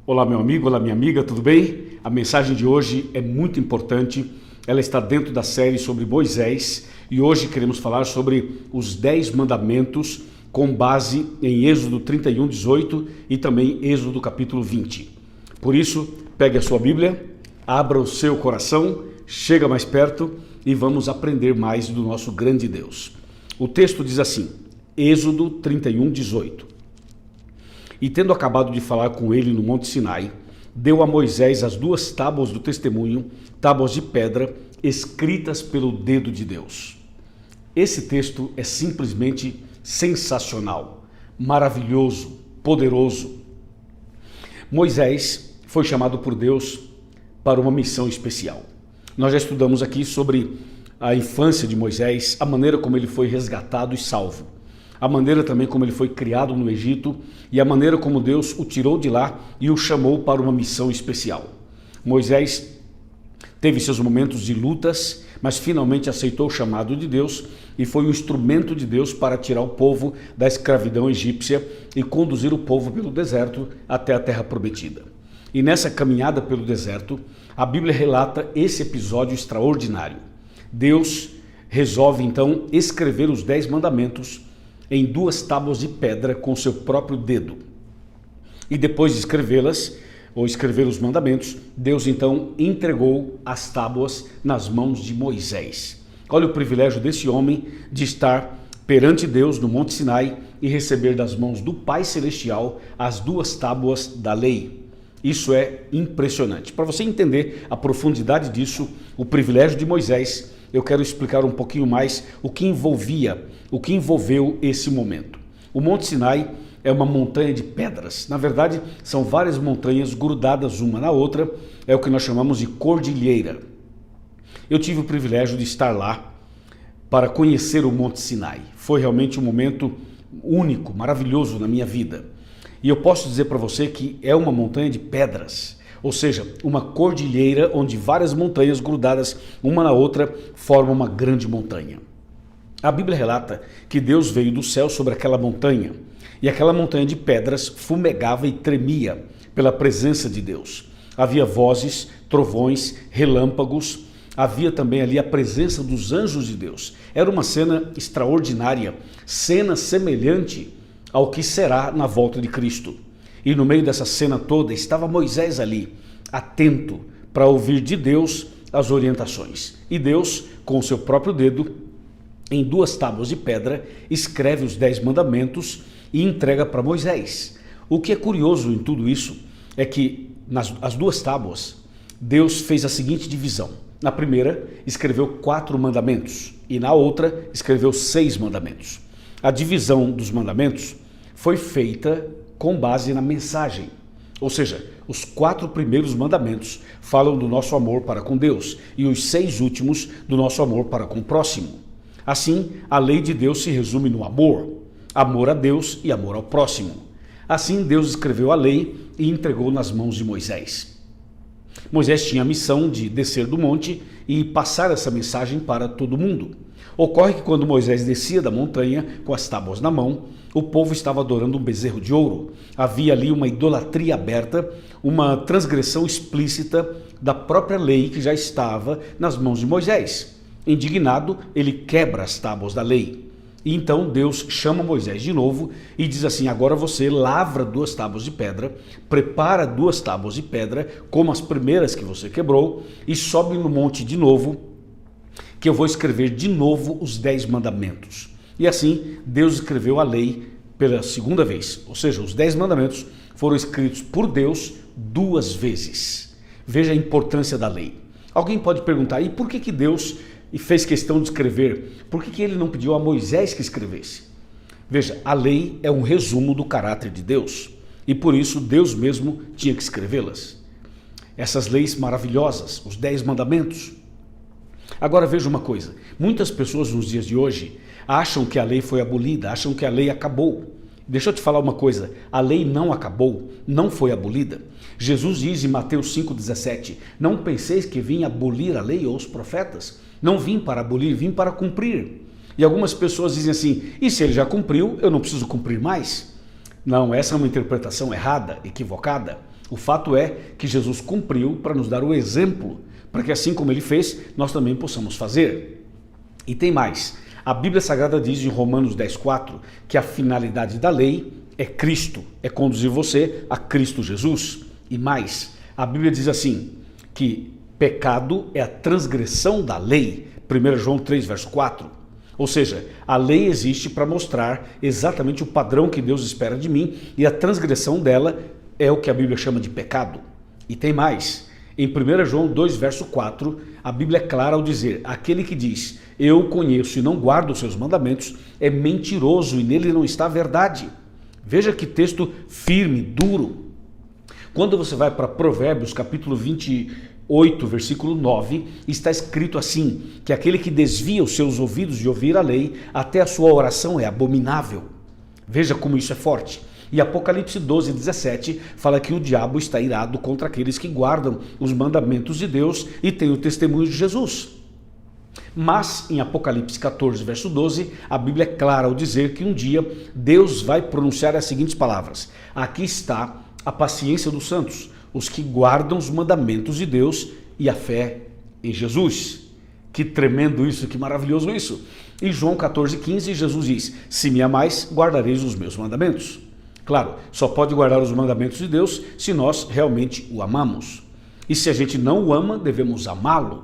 Olá, meu amigo, olá, minha amiga, tudo bem? A mensagem de hoje é muito importante, ela está dentro da série sobre Moisés e hoje queremos falar sobre os 10 mandamentos com base em Êxodo 31, 18 e também Êxodo capítulo 20. Por isso, pegue a sua Bíblia, abra o seu coração, chega mais perto e vamos aprender mais do nosso grande Deus. O texto diz assim, Êxodo 31, 18. E tendo acabado de falar com ele no Monte Sinai, deu a Moisés as 2 tábuas do testemunho, tábuas de pedra, escritas pelo dedo de Deus. Esse texto é simplesmente sensacional, maravilhoso, poderoso. Moisés foi chamado por Deus para uma missão especial. Nós já estudamos aqui sobre a infância de Moisés, a maneira como ele foi resgatado e salvo. A maneira também como ele foi criado no Egito e a maneira como Deus o tirou de lá e o chamou para uma missão especial. Moisés teve seus momentos de lutas, mas finalmente aceitou o chamado de Deus e foi um instrumento de Deus para tirar o povo da escravidão egípcia e conduzir o povo pelo deserto até a terra prometida. E nessa caminhada pelo deserto, a Bíblia relata esse episódio extraordinário. Deus resolve então escrever os 10 mandamentos em 2 tábuas de pedra com seu próprio dedo. E depois de escrevê-las, ou escrever os mandamentos, Deus então entregou as tábuas nas mãos de Moisés. Olha o privilégio desse homem de estar perante Deus no Monte Sinai e receber das mãos do Pai Celestial as 2 tábuas da lei. Isso é impressionante. Para você entender a profundidade disso, o privilégio de Moisés, eu quero explicar um pouquinho mais o que envolveu esse momento. O Monte Sinai é uma montanha de pedras. Na verdade, são várias montanhas grudadas uma na outra, é o que nós chamamos de cordilheira. Eu tive o privilégio de estar lá para conhecer o Monte Sinai. Foi realmente um momento único, maravilhoso na minha vida. E eu posso dizer para você que é uma montanha de pedras, ou seja, uma cordilheira onde várias montanhas grudadas uma na outra formam uma grande montanha. A Bíblia relata que Deus veio do céu sobre aquela montanha e aquela montanha de pedras fumegava e tremia pela presença de Deus. Havia vozes, trovões, relâmpagos, havia também ali a presença dos anjos de Deus. Era uma cena extraordinária, cena semelhante ao que será na volta de Cristo. E no meio dessa cena toda estava Moisés ali, atento para ouvir de Deus as orientações. E Deus, com o seu próprio dedo, em 2 tábuas de pedra, escreve os 10 mandamentos e entrega para Moisés. O que é curioso em tudo isso é que as 2 tábuas, Deus fez a seguinte divisão. Na primeira, escreveu 4 mandamentos e na outra, escreveu 6 mandamentos. A divisão dos mandamentos foi feita com base na mensagem. Ou seja, os 4 primeiros mandamentos falam do nosso amor para com Deus e os 6 últimos do nosso amor para com o próximo. Assim, a lei de Deus se resume no amor, amor a Deus e amor ao próximo. Assim, Deus escreveu a lei e entregou nas mãos de Moisés. Moisés tinha a missão de descer do monte e passar essa mensagem para todo mundo. Ocorre que quando Moisés descia da montanha com as tábuas na mão, o povo estava adorando um bezerro de ouro. Havia ali uma idolatria aberta, uma transgressão explícita da própria lei que já estava nas mãos de Moisés. Indignado, ele quebra as tábuas da lei. E então Deus chama Moisés de novo e diz assim, agora você lavra 2 tábuas de pedra, prepara 2 tábuas de pedra, como as primeiras que você quebrou, e sobe no monte de novo, que eu vou escrever de novo os 10 mandamentos. E assim, Deus escreveu a lei pela segunda vez, ou seja, os 10 mandamentos foram escritos por Deus 2 vezes. Veja a importância da lei. Alguém pode perguntar, e por que Deus fez questão de escrever? Por que ele não pediu a Moisés que escrevesse? Veja, a lei é um resumo do caráter de Deus, e por isso Deus mesmo tinha que escrevê-las. Essas leis maravilhosas, os 10 mandamentos. Agora veja uma coisa, muitas pessoas nos dias de hoje acham que a lei foi abolida, acham que a lei acabou. Deixa eu te falar uma coisa, a lei não acabou, não foi abolida. Jesus diz em Mateus 5,17, não penseis que vim abolir a lei ou os profetas, não vim para abolir, vim para cumprir. E algumas pessoas dizem assim, e se ele já cumpriu, eu não preciso cumprir mais? Não, essa é uma interpretação errada, equivocada. O fato é que Jesus cumpriu para nos dar o exemplo, para que assim como ele fez, nós também possamos fazer. E tem mais. A Bíblia Sagrada diz em Romanos 10,4 que a finalidade da lei é Cristo, é conduzir você a Cristo Jesus. E mais, a Bíblia diz assim, que pecado é a transgressão da lei, 1 João 3, verso 4. Ou seja, a lei existe para mostrar exatamente o padrão que Deus espera de mim e a transgressão dela é o que a Bíblia chama de pecado. E tem mais, em 1 João 2, verso 4, a Bíblia é clara ao dizer, aquele que diz, eu conheço e não guardo os seus mandamentos, é mentiroso e nele não está a verdade. Veja que texto firme, duro. Quando você vai para Provérbios, capítulo 28, versículo 9, está escrito assim, que aquele que desvia os seus ouvidos de ouvir a lei, até a sua oração é abominável. Veja como isso é forte. E Apocalipse 12, 17 fala que o diabo está irado contra aqueles que guardam os mandamentos de Deus e têm o testemunho de Jesus. Mas em Apocalipse 14, verso 12, a Bíblia é clara ao dizer que um dia Deus vai pronunciar as seguintes palavras: aqui está a paciência dos santos, os que guardam os mandamentos de Deus e a fé em Jesus. Que tremendo isso, que maravilhoso isso. Em João 14, 15, Jesus diz, se me amais, guardareis os meus mandamentos. Claro, só pode guardar os mandamentos de Deus se nós realmente o amamos. E se a gente não o ama, devemos amá-lo.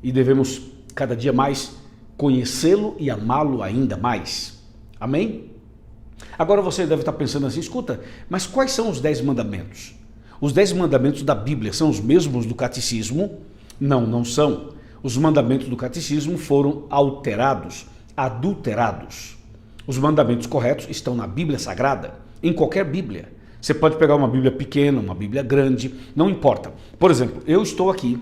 E devemos cada dia mais conhecê-lo e amá-lo ainda mais. Amém? Agora você deve estar pensando assim, escuta, mas quais são os 10 mandamentos? Os 10 mandamentos da Bíblia são os mesmos do catecismo? Não, não são. Os mandamentos do catecismo foram alterados, adulterados. Os mandamentos corretos estão na Bíblia Sagrada, em qualquer Bíblia. Você pode pegar uma Bíblia pequena, uma Bíblia grande, não importa. Por exemplo, eu estou aqui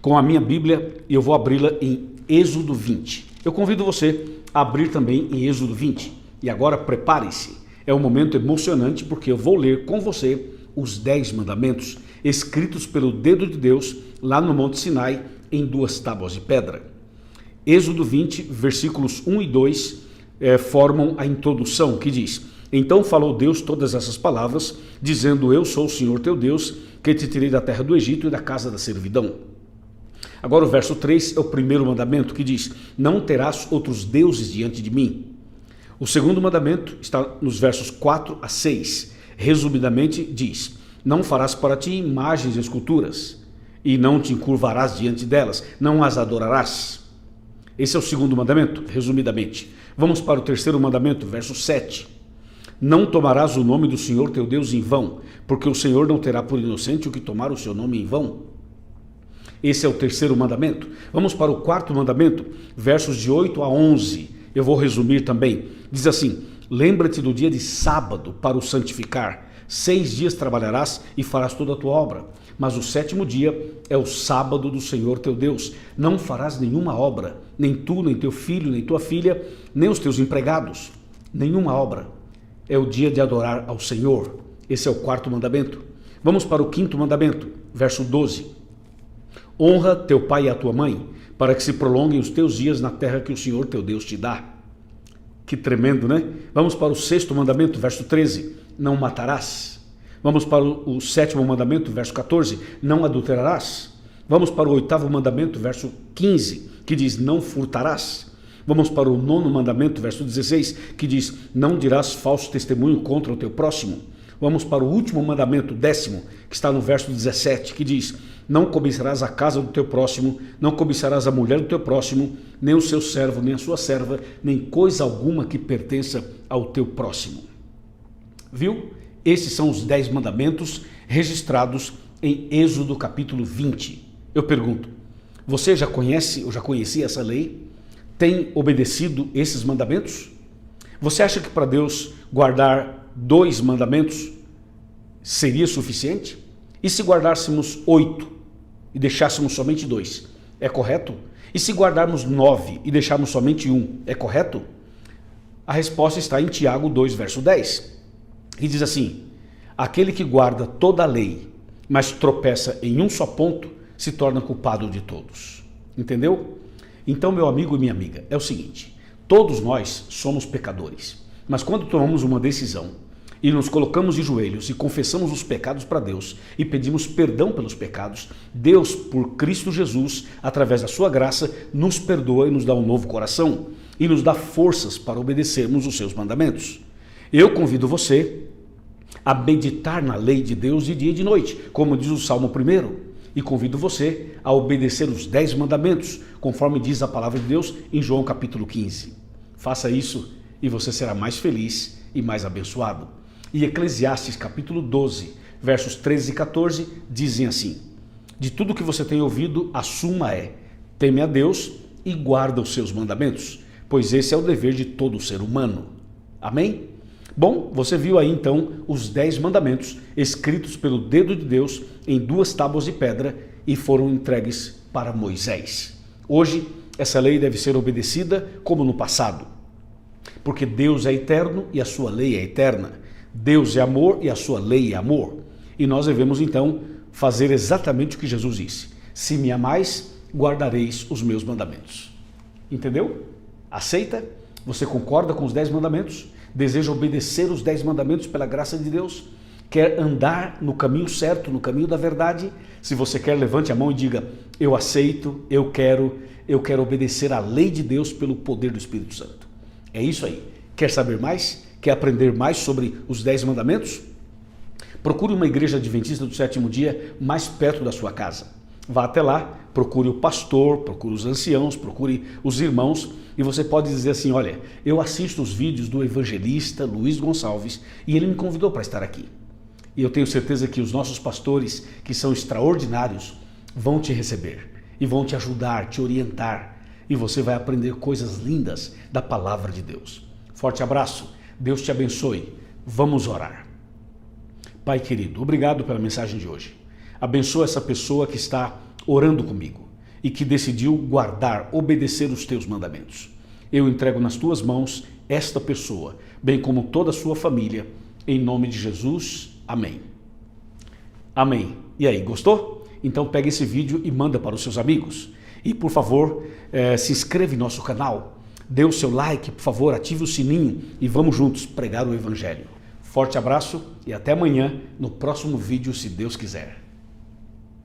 com a minha Bíblia e eu vou abri-la em Êxodo 20. Eu convido você a abrir também em Êxodo 20. E agora prepare-se. É um momento emocionante porque eu vou ler com você os 10 mandamentos escritos pelo dedo de Deus lá no Monte Sinai em 2 tábuas de pedra. Êxodo 20, versículos 1 e 2 formam a introdução que diz: então falou Deus todas essas palavras, dizendo, eu sou o Senhor teu Deus, que te tirei da terra do Egito e da casa da servidão. Agora o verso 3 é o primeiro mandamento que diz, não terás outros deuses diante de mim. O segundo mandamento está nos versos 4 a 6. Resumidamente diz, não farás para ti imagens e esculturas, e não te encurvarás diante delas, não as adorarás. Esse é o segundo mandamento, resumidamente. Vamos para o terceiro mandamento, verso 7. Não tomarás o nome do Senhor teu Deus em vão, porque o Senhor não terá por inocente o que tomar o seu nome em vão. Esse é o terceiro mandamento. Vamos para o quarto mandamento, versos de 8 a 11. Eu vou resumir também. Diz assim, lembra-te do dia de sábado para o santificar. 6 dias trabalharás e farás toda a tua obra. Mas o 7º dia é o sábado do Senhor teu Deus. Não farás nenhuma obra, nem tu, nem teu filho, nem tua filha, nem os teus empregados. Nenhuma obra. É o dia de adorar ao Senhor. Esse é o quarto mandamento. Vamos para o quinto mandamento, verso 12. Honra teu pai e a tua mãe, para que se prolonguem os teus dias na terra que o Senhor teu Deus te dá. Que tremendo, né? Vamos para o sexto mandamento, verso 13. Não matarás. Vamos para o sétimo mandamento, verso 14. Não adulterarás. Vamos para o oitavo mandamento, verso 15, que diz, não furtarás. Vamos para o nono mandamento, verso 16, que diz, não dirás falso testemunho contra o teu próximo. Vamos para o último mandamento, 10º, que está no verso 17, que diz, não cobiçarás a casa do teu próximo, não cobiçarás a mulher do teu próximo, nem o seu servo, nem a sua serva, nem coisa alguma que pertença ao teu próximo. Viu? Esses são os 10 mandamentos registrados em Êxodo capítulo 20. Eu pergunto, você já conhece ou já conhecia essa lei? Tem obedecido esses mandamentos? Você acha que para Deus guardar 2 mandamentos seria suficiente? E se guardássemos 8 e deixássemos somente 2, é correto? E se guardarmos 9 e deixarmos somente 1, é correto? A resposta está em Tiago 2, verso 10, que diz assim, aquele que guarda toda a lei, mas tropeça em um só ponto, se torna culpado de todos. Entendeu? Então, meu amigo e minha amiga, é o seguinte, todos nós somos pecadores, mas quando tomamos uma decisão e nos colocamos de joelhos e confessamos os pecados para Deus e pedimos perdão pelos pecados, Deus, por Cristo Jesus, através da sua graça, nos perdoa e nos dá um novo coração e nos dá forças para obedecermos os seus mandamentos. Eu convido você a meditar na lei de Deus de dia e de noite, como diz o Salmo 1, e convido você a obedecer os 10 mandamentos, conforme diz a palavra de Deus em João capítulo 15. Faça isso e você será mais feliz e mais abençoado. E Eclesiastes capítulo 12, versos 13 e 14 dizem assim: de tudo que você tem ouvido, a suma é: teme a Deus e guarda os seus mandamentos, pois esse é o dever de todo ser humano. Amém? Bom, você viu aí então os 10 mandamentos escritos pelo dedo de Deus em 2 tábuas de pedra e foram entregues para Moisés. Hoje, essa lei deve ser obedecida como no passado, porque Deus é eterno e a sua lei é eterna. Deus é amor e a sua lei é amor. E nós devemos então fazer exatamente o que Jesus disse: se me amais, guardareis os meus mandamentos. Entendeu? Aceita? Você concorda com os 10 mandamentos? Deseja obedecer os 10 mandamentos pela graça de Deus? Quer andar no caminho certo, no caminho da verdade? Se você quer, levante a mão e diga: eu aceito, eu quero obedecer à lei de Deus pelo poder do Espírito Santo. É isso aí. Quer saber mais? Quer aprender mais sobre os 10 mandamentos? Procure uma igreja adventista do 7º dia mais perto da sua casa. Vá até lá, procure o pastor, procure os anciãos, procure os irmãos e você pode dizer assim: olha, eu assisto os vídeos do evangelista Luiz Gonçalves e ele me convidou para estar aqui. E eu tenho certeza que os nossos pastores, que são extraordinários, vão te receber e vão te ajudar, te orientar, e você vai aprender coisas lindas da palavra de Deus. Forte abraço, Deus te abençoe. Vamos orar. Pai querido, obrigado pela mensagem de hoje. Abençoa essa pessoa que está orando comigo e que decidiu guardar, obedecer os teus mandamentos. Eu entrego nas tuas mãos esta pessoa, bem como toda a sua família, em nome de Jesus. Amém. Amém. E aí, gostou? Então pega esse vídeo e manda para os seus amigos. E por favor, se inscreva em nosso canal, dê o seu like, por favor, ative o sininho e vamos juntos pregar o evangelho. Forte abraço e até amanhã no próximo vídeo, se Deus quiser.